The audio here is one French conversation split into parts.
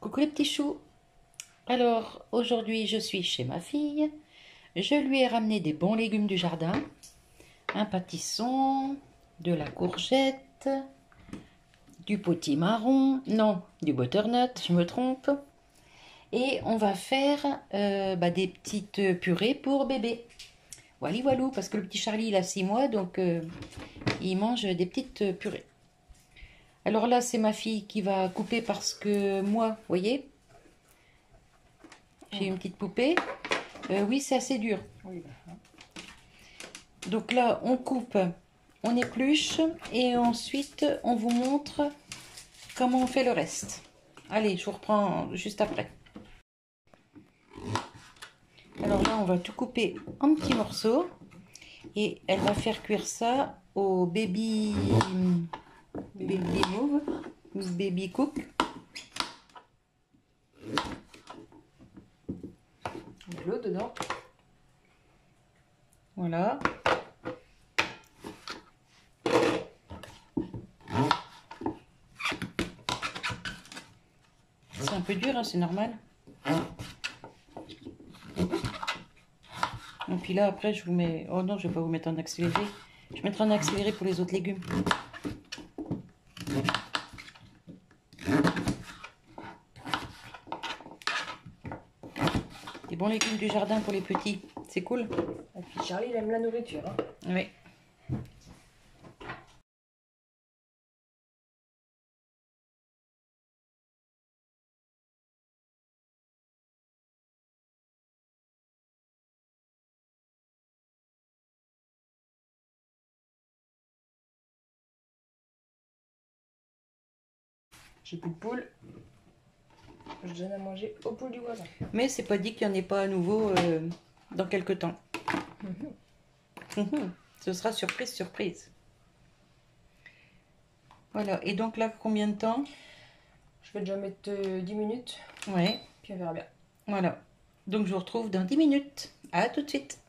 Coucou les petits choux. Alors aujourd'hui je suis chez ma fille. Je lui ai ramené des bons légumes du jardin. Un pâtisson, de la courgette, du potimarron, non, du butternut, je me trompe. Et on va faire des petites purées pour bébé. Voilà, voilou, parce que le petit Charlie il a 6 mois, donc il mange des petites purées. Alors là c'est ma fille qui va couper parce que moi, vous voyez, j'ai une petite poupée. Oui, c'est assez dur. Donc là, on coupe, on épluche et ensuite, on vous montre comment on fait le reste. Allez, je vous reprends juste après. Alors là, on va tout couper en petits morceaux et elle va faire cuire ça au baby move, baby cook. De l'eau dedans. Voilà. C'est un peu dur, hein, c'est normal. Et puis là, après, je vous mets... Oh non, je vais pas vous mettre en accéléré. Je mettrai en accéléré pour les autres légumes. Des bons légumes du jardin pour les petits. C'est cool. Et puis Charlie, il aime la nourriture. Hein. Oui. J'ai plus de poules. Je donne à manger aux poules du voisin. Mais c'est pas dit qu'il n'y en ait pas à nouveau dans quelques temps. Ce sera surprise, surprise. Voilà. Et donc là, combien de temps? Je vais déjà mettre 10 minutes. Ouais. Puis on verra bien. Voilà. Donc je vous retrouve dans 10 minutes. À tout de suite.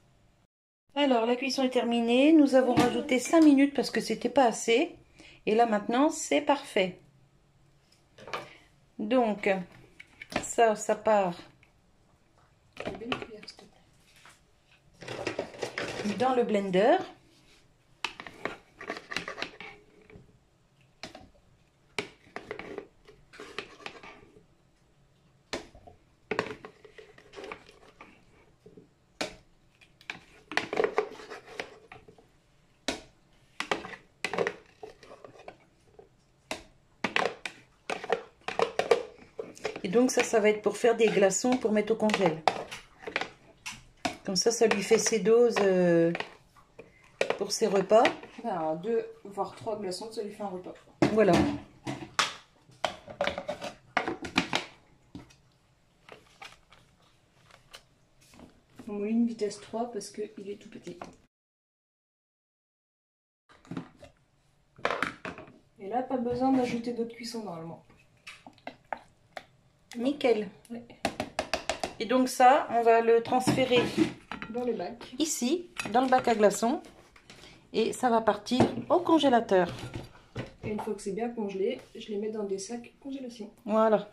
Alors, la cuisson est terminée. Nous avons rajouté 5 minutes parce que c'était pas assez. Et là, maintenant, c'est parfait. Donc, ça part dans le blender. Et donc ça va être pour faire des glaçons pour mettre au congèle. Comme ça lui fait ses doses pour ses repas. Alors, 2 voire 3 glaçons, ça lui fait un repas. Voilà. On met une vitesse 3 parce qu'il est tout petit. Et là, pas besoin d'ajouter d'autres cuissons normalement. Nickel. Oui. Et donc ça, on va le transférer dans le bac. Ici, dans le bac à glaçons. Et ça va partir au congélateur. Et une fois que c'est bien congelé, je les mets dans des sacs congélation. Voilà.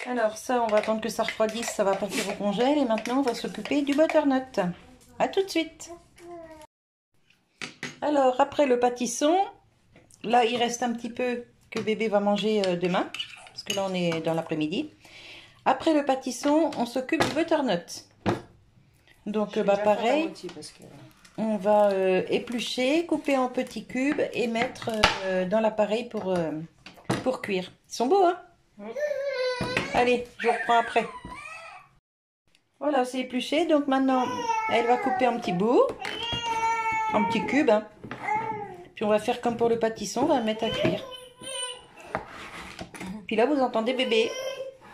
Alors ça, on va attendre que ça refroidisse, ça va partir au congèle. Et maintenant, on va s'occuper du butternut. À tout de suite. Alors, après le pâtisson, là, il reste un petit peu que bébé va manger demain. Parce que là, on est dans l'après-midi. Après le pâtisson, on s'occupe du butternut. Donc, pareil, on va éplucher, couper en petits cubes et mettre dans l'appareil pour cuire. Ils sont beaux, hein? Oui. Allez, je vous reprends après. Voilà, c'est épluché. Donc maintenant, elle va couper en petits bouts, en petits cubes. Hein. Puis on va faire comme pour le pâtisson, on va le mettre à cuire. Puis là, vous entendez bébé.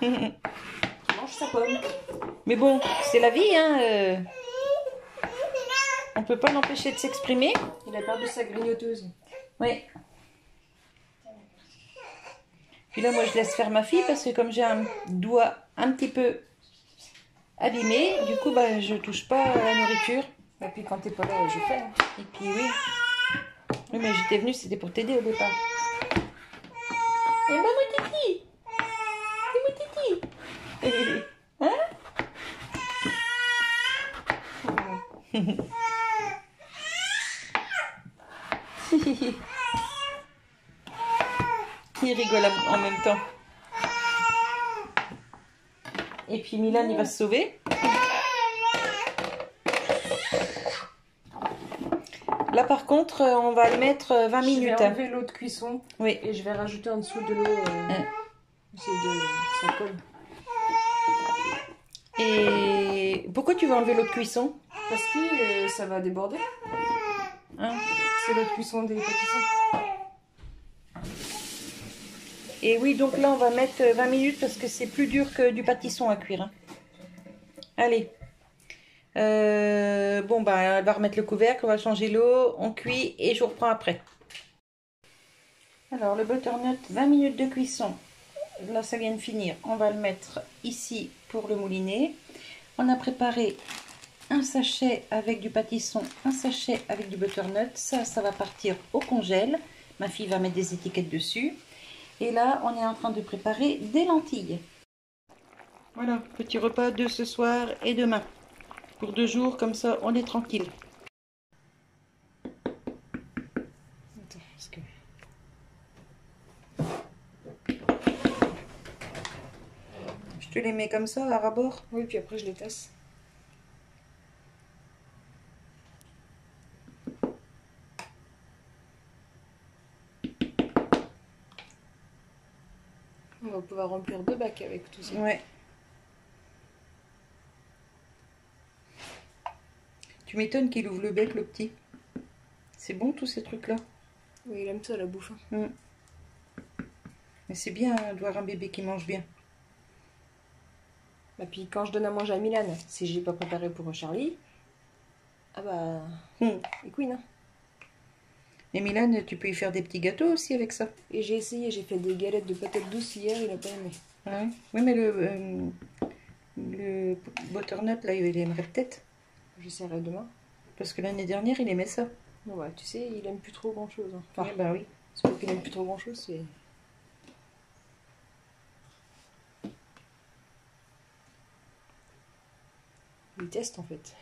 Il mange sa pomme. Mais bon, c'est la vie, hein. On peut pas l'empêcher de s'exprimer. Il a perdu sa grignoteuse. Oui. Puis là, moi, je laisse faire ma fille parce que comme j'ai un doigt un petit peu abîmé, du coup, bah, je touche pas à la nourriture. Et puis quand t'es pas là, je fais. Et puis oui. Oui, mais j'étais venue, c'était pour t'aider au départ. Et maman titi. Et mon titi. Hein? Il rigole en même temps. Et puis Milan, il va se sauver. Là, par contre, on va le mettre 20 minutes. Je vais enlever l'eau de cuisson. Oui. Et je vais rajouter en dessous de l'eau. Ça colle. Et pourquoi tu veux enlever l'eau de cuisson? Parce que ça va déborder. Hein? C'est l'eau de cuisson des pâtissons. Et oui, donc là, on va mettre 20 minutes parce que c'est plus dur que du pâtisson à cuire. Hein. Allez. Bon, bah, elle va remettre le couvercle, on va changer l'eau, on cuit et je vous reprends après. Alors, le butternut, 20 minutes de cuisson. Là, ça vient de finir. On va le mettre ici pour le mouliner. On a préparé un sachet avec du pâtisson, un sachet avec du butternut. Ça va partir au congèle. Ma fille va mettre des étiquettes dessus. Et là, on est en train de préparer des lentilles. Voilà, petit repas de ce soir et demain. Pour 2 jours, comme ça, on est tranquille. Attends, parce que... Je te les mets comme ça, à ras-bord. Oui, puis après je les tasse. On va pouvoir remplir 2 bacs avec tout ça. Ouais. Tu m'étonnes qu'il ouvre le bec, le petit. C'est bon, tous ces trucs-là. Oui, il aime ça, la bouffe. Mais c'est bien de voir un bébé qui mange bien. Et puis quand je donne à manger à Milan, si je l'ai pas préparé pour Charlie, ah bah... Et queen, hein. Et Milan, tu peux y faire des petits gâteaux aussi avec ça. Et j'ai essayé, j'ai fait des galettes de patates douces hier, il a pas aimé. Ouais. Oui, mais le butternut, là, il aimerait peut-être. J'essaierai demain. Parce que l'année dernière, il aimait ça. Bon bah, tu sais, il aime plus trop grand-chose. Hein. Enfin, Oui, bah oui. c'est pas qu'il aime plus trop grand-chose, c'est... Il teste, en fait.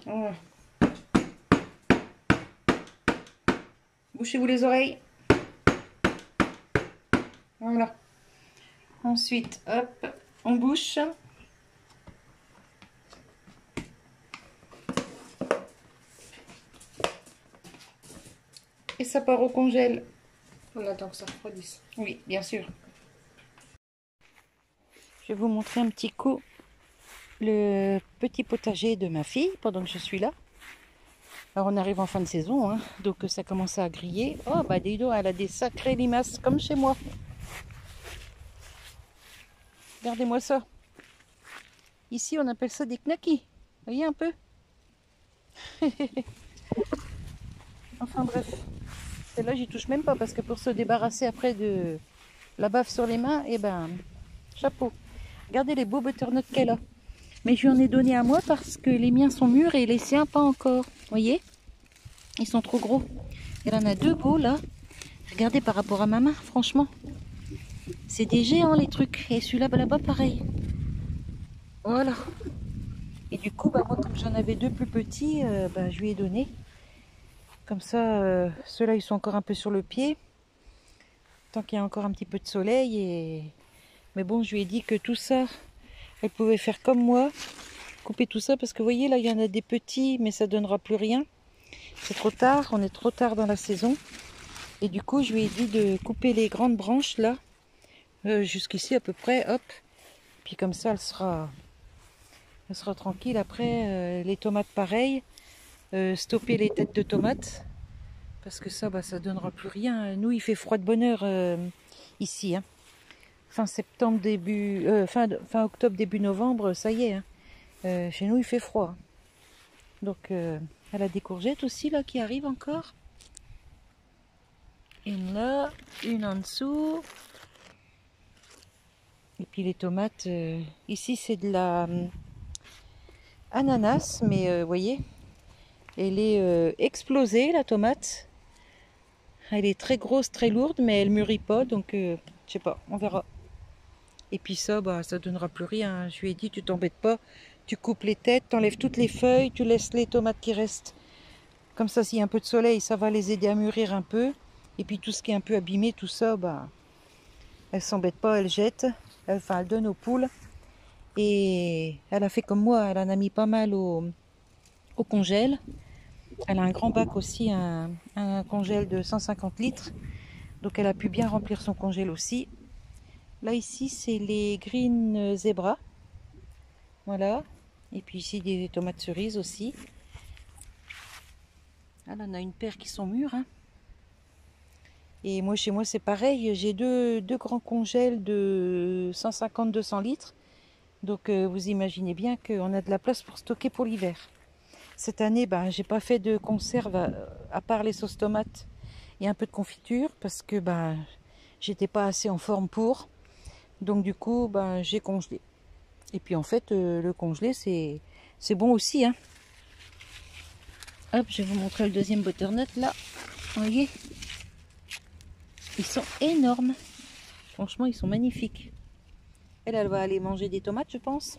Oh. Bouchez-vous les oreilles. Voilà. Ensuite, hop, on bouche. Et ça part au congèle. On attend que ça refroidisse. Oui, bien sûr. Je vais vous montrer un petit coup le petit potager de ma fille pendant que je suis là. Alors on arrive en fin de saison, hein, donc ça commence à griller. Oh bah dis donc, elle a des sacrées limaces comme chez moi. Regardez-moi ça. Ici on appelle ça des knackis. Vous voyez un peu. Enfin bref. Celle-là j'y touche même pas parce que pour se débarrasser après de la bave sur les mains, eh ben chapeau. Regardez les beaux butternuts qu'elle a. Mais je lui en ai donné à moi parce que les miens sont mûrs et les siens pas encore. Vous voyez? Ils sont trop gros. Elle en a 2 beaux là. Regardez par rapport à ma main, franchement. C'est des géants les trucs. Et celui-là là-bas pareil. Voilà. Et du coup, bah, moi comme j'en avais 2 plus petits, bah, je lui ai donné. Comme ça, ceux-là ils sont encore un peu sur le pied. Tant qu'il y a encore un petit peu de soleil. Mais bon, je lui ai dit que tout ça, elle pouvait faire comme moi. Couper tout ça parce que vous voyez là, il y en a des petits, mais ça donnera plus rien. C'est trop tard, on est trop tard dans la saison. Et du coup, je lui ai dit de couper les grandes branches là, jusqu'ici à peu près, hop. Puis comme ça, elle sera tranquille. Après, les tomates pareil, stopper les têtes de tomates. Parce que ça, bah, ça donnera plus rien. Nous, il fait froid de bonheur ici. Hein. Fin septembre, fin octobre, début novembre, ça y est. Hein. Chez nous, il fait froid. Donc, elle a des courgettes aussi là qui arrivent encore. Une là, une en dessous. Et puis les tomates, ici c'est de la ananas, mais vous voyez, elle est explosée la tomate. Elle est très grosse, très lourde, mais elle mûrit pas, donc je sais pas, on verra. Et puis ça, bah, ça donnera plus rien. Je lui ai dit, tu t'embêtes pas, tu coupes les têtes, t'enlèves toutes les feuilles, tu laisses les tomates qui restent. Comme ça, s'il y a un peu de soleil, ça va les aider à mûrir un peu. Et puis tout ce qui est un peu abîmé, tout ça, bah, elle s'embête pas, elle jette. Enfin, elle donne aux poules. Et elle a fait comme moi, elle en a mis pas mal au congèle. Elle a un grand bac aussi, un congèle de 150 litres. Donc elle a pu bien remplir son congèle aussi. Là ici c'est les green zebra. Voilà. Et puis ici des tomates cerises aussi. Ah, là on a une paire qui sont mûres. Hein. Et moi chez moi c'est pareil. J'ai deux grands congèles de 150-200 litres. Donc vous imaginez bien qu'on a de la place pour stocker pour l'hiver. Cette année, ben, j'ai pas fait de conserve à part les sauces tomates et un peu de confiture parce que ben, j'étais pas assez en forme pour. Donc du coup, ben, j'ai congelé. Et puis en fait, le congelé, c'est bon aussi. Hein. Hop, je vais vous montrer le deuxième butternut là. Vous voyez, ils sont énormes. Franchement, ils sont magnifiques. Elle va aller manger des tomates, je pense.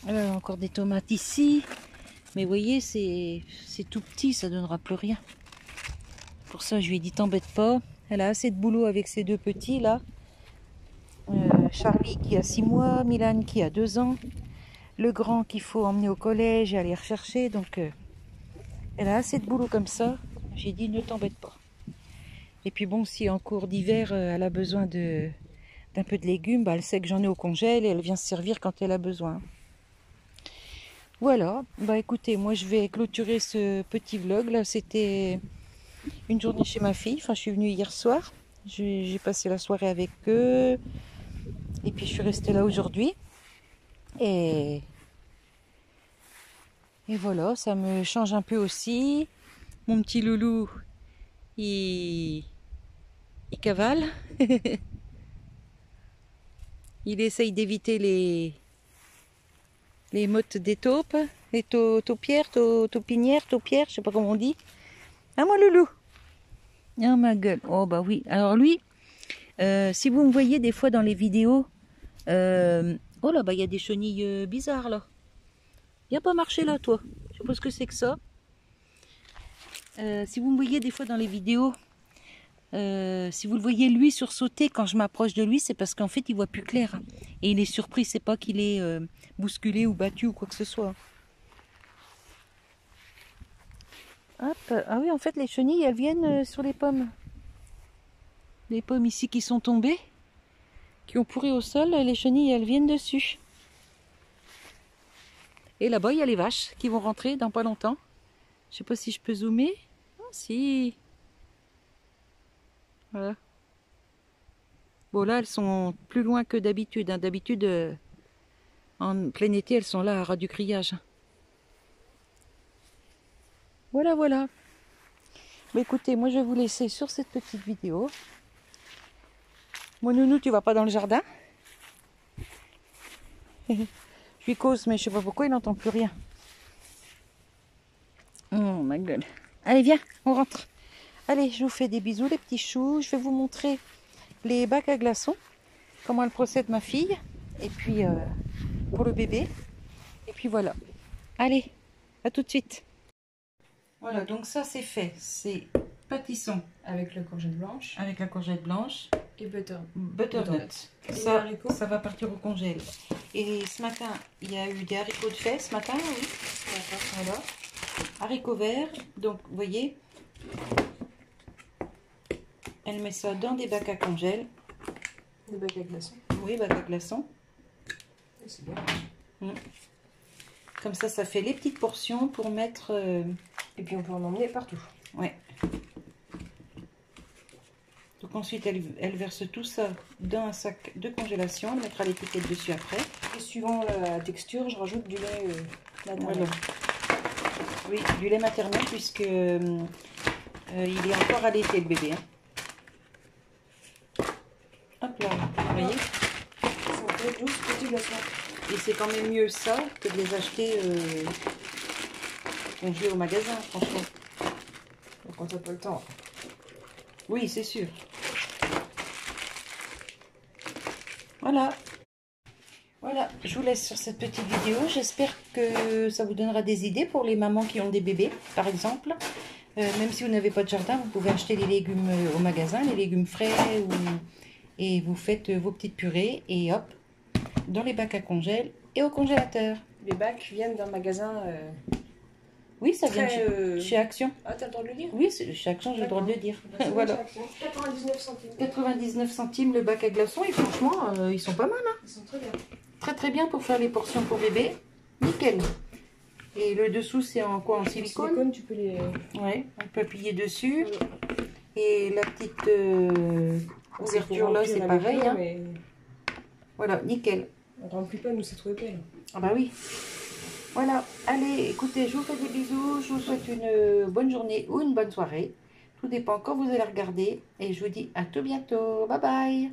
Elle a encore des tomates ici. Mais vous voyez, c'est tout petit, ça donnera plus rien. Pour ça, je lui ai dit, t'embête pas. Elle a assez de boulot avec ses deux petits là. Charlie qui a 6 mois, Milan qui a 2 ans. Le grand qu'il faut emmener au collège et aller rechercher. Donc, elle a assez de boulot comme ça. J'ai dit, ne t'embête pas. Et puis bon, si en cours d'hiver, elle a besoin d'un peu de légumes, bah, elle sait que j'en ai au congèle et elle vient se servir quand elle a besoin. Voilà, bah écoutez, moi je vais clôturer ce petit vlog. Là, c'était une journée chez ma fille. Enfin, je suis venue hier soir. J'ai passé la soirée avec eux. Et puis je suis restée là aujourd'hui. Et voilà, ça me change un peu aussi. Mon petit loulou, il cavale. Il essaye d'éviter les mottes des taupes, les taupières, taupinières, taupières, je sais pas comment on dit. Ah mon loulou. Oh ma gueule. Oh bah oui. Alors lui, si vous me voyez des fois dans les vidéos, oh là bah il y a des chenilles bizarres là. Viens pas marcher là toi. Je sais pas ce que c'est que ça. Si vous me voyez des fois dans les vidéos, si vous le voyez lui sursauter quand je m'approche de lui, c'est parce qu'en fait il voit plus clair. Et il est surpris, c'est pas qu'il est bousculé ou battu ou quoi que ce soit. Hop. Ah oui, en fait les chenilles elles viennent sur les pommes. Les pommes ici qui sont tombées, qui ont pourri au sol, les chenilles elles viennent dessus. Et là-bas il y a les vaches qui vont rentrer dans pas longtemps. Je sais pas si je peux zoomer. Ah si. Voilà. Bon là elles sont plus loin que d'habitude. Hein. D'habitude en plein été elles sont là à ras du grillage. Voilà voilà. Bah, écoutez, moi je vais vous laisser sur cette petite vidéo. Mon nounou, tu vas pas dans le jardin? Je lui cause mais je sais pas pourquoi il n'entend plus rien. Oh ma gueule. Allez viens, on rentre. Allez, je vous fais des bisous les petits choux. Je vais vous montrer les bacs à glaçons. Comment elle procède ma fille. Et puis pour le bébé. Et puis voilà. Allez, à tout de suite. Voilà, donc ça c'est fait. C'est pâtisson Avec la courgette blanche. avec la courgette blanche. Et Butternut. Ça va partir au congèle. Et ce matin, il y a eu des haricots de fête. Ce matin, oui. Voilà. Haricots verts. Donc, vous voyez, elle met ça dans des bacs à congèle. Des bacs à glaçons. Oui, bacs à glaçons. C'est bien. Comme ça fait les petites portions pour mettre... Et puis on peut en emmener partout. Ouais. Donc ensuite, elle verse tout ça dans un sac de congélation. Elle mettra l'étiquette dessus après. Et suivant la texture, je rajoute du lait maternel. Voilà. Oui, du lait maternel puisque Il est encore allaité le bébé. Hein. Hop là, vous voyez? C'est un peu douce, petit glaçon. Et c'est quand même mieux ça que de les acheter congelés au magasin, franchement. Donc on n'a pas le temps. Oui, c'est sûr. Voilà. Voilà, je vous laisse sur cette petite vidéo. J'espère que ça vous donnera des idées pour les mamans qui ont des bébés, par exemple. Même si vous n'avez pas de jardin, vous pouvez acheter les légumes au magasin, les légumes frais, et vous faites vos petites purées, et hop, dans les bacs à congèle et au congélateur. Les bacs viennent d'un magasin... Oui, ça vient chez Action. Ah, t'as le droit de le dire? Oui, chez Action, j'ai le droit de le dire. Voilà. 99 centimes. 99 centimes le bac à glaçons, et franchement, ils sont pas mal. Hein. Ils sont très bien. Très très bien pour faire les portions pour bébé. Nickel. Et le dessous, c'est en quoi? En silicone? Silicone, tu peux les... Ouais, on peut appuyer dessus. Et la petite ouverture là, c'est pareil. Hein. Mais... Voilà, nickel. On ne remplit pas, nous, c'est trop épais. Ah bah oui. Voilà, allez, écoutez, je vous fais des bisous. Je vous souhaite une bonne journée ou une bonne soirée. Tout dépend quand vous allez regarder. Et je vous dis à tout bientôt. Bye bye.